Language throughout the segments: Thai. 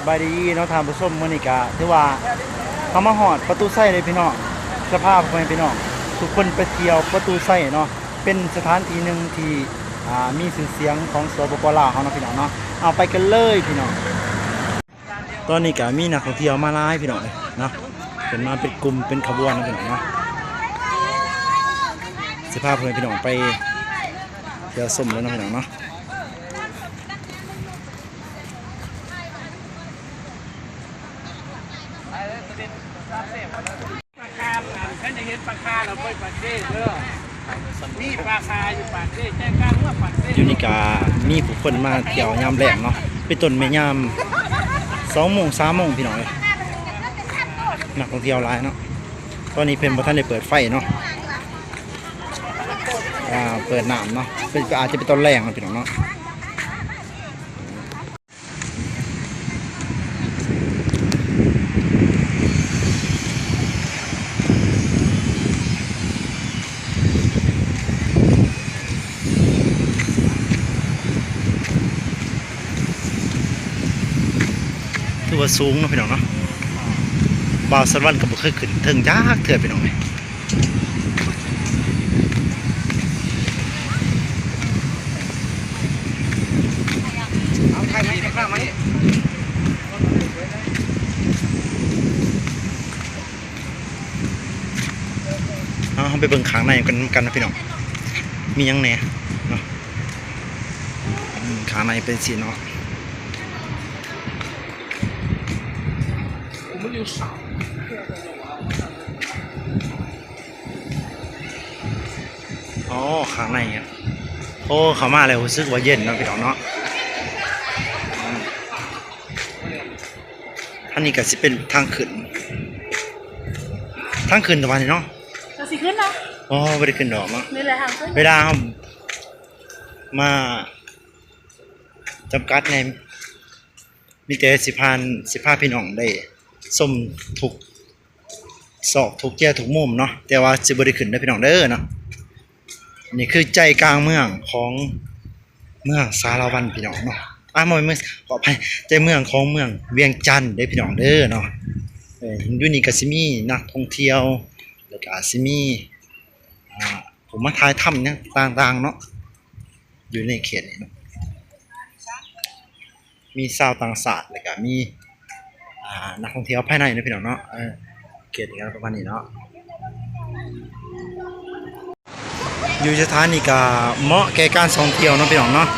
บายดีเนาะทานผู้ชมมื้อนี้ก็ถือว่าเขามาฮอดประตูไส้เลยพี่น้องสภาพเป็นพี่น้องทุกคนไปเที่ยวประตูไส้เนาะเป็นสถานที่หนึ่งที่มีชื่อเสียงของสปปลาวเฮาเนาะพี่น้องเนาะเอาไปกันเลยพี่น้องตอนนี้ก็มีนักท่องเที่ยวมาหลายพี่น้องเนาะเป็นมาเป็นกลุ่มเป็นขบวนนะพี่น้องเนาะสภาพเพื่อนพี่น้องไปเที่ยวชมแล้วเนาะพี่น้องเนาะฉันจะเห็นปลาคาเราไปปากเด้เด้อมีปลาคาอยู่ปากเด้แจ้งการว่าปากเด้อยู่นี่ก็มีผู้คนมาเที่ยวยามแลงเนาะไปต้นแม่ยาม2 โมง 3 โมงพี่น้องเอ้ยนักท่องเที่ยวหลายเนาะตอนนี้เพิ่นบ่ทันได้เปิดไฟเนาะเปิดน้ำเนาะเป็นอาจจะเป็นตอนแรงนะพี่น้องเนาะคือว่าสูงเนาะพี่น้องเนาะบ่าวสวรรค์ก็บ่เคยขึ้นถึงยากเทื่อพี่น้องเอ้ยเอาใครไหมข้ามไหมเอาไปเบิ่งข้างในกันนะพี่น้องมีหยังแหน่เนาะข้างในเป็นสิเนาะผมอยู่สาวอ๋อข้างในอ่ะโอ้เข้ามาแล้วรู้สึกว่าเย็นเนาะพี่น้องเนาะอันนี้ก็สิเป็นทางขึ้นตะวันนี่เนาะเราสิขึ้นเนาะอ๋อบ่ได้ขึ้นดอกเนาะนี่แหละทางขึ้นเวลาเรามาจำกัดในมีแต่สิพาพี่น้องได้ส้มทุกซอกทุกแย่ทุกมุมเนาะแต่ว่าสิบ่ได้ขึ้นได้พี่น้องเด้อเนาะนี่คือใจกลางเมืองของเมืองสารวันพี่น้องเนาะบ่แม่นขออภัยใจเมืองของเมืองเวียงจันทน์เด้อพี่น้องเด้อเนาะอยู่นี่ก็สิมีนักท่องเที่ยวแล้วก็สิมีผมมาถ่ายถ้ำเนี่ยต่างๆเนาะอยู่ในเขตนี้เนาะมีชาวต่างชาติแล้วก็มีนักท่องเที่ยวภายในนะพี่น้องเนาะเขตนี้ประมาณนี้เนาะอยู่สถานีก็เหมาะแก่การท่องเที่ยวเนาะพี่น้องเนาะ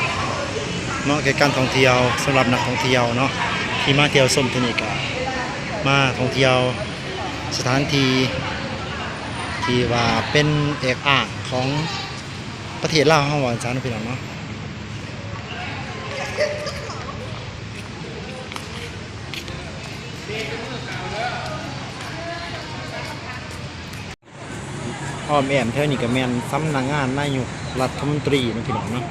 เหมาะแก่การท่องเที่ยวสำหรับนักท่องเที่ยวเนาะที่มาเที่ยวชมที่นี่ก็มาท่องเที่ยวสถานที่ที่ว่าเป็นเอกอัครของประเทศลาวเฮาว่าจังนะพี่น้องเนาะอ้อมแอมแถวนี้ก็แม่นสำนักงานนายกรัฐมนตรีนะพี่น้องเนาะ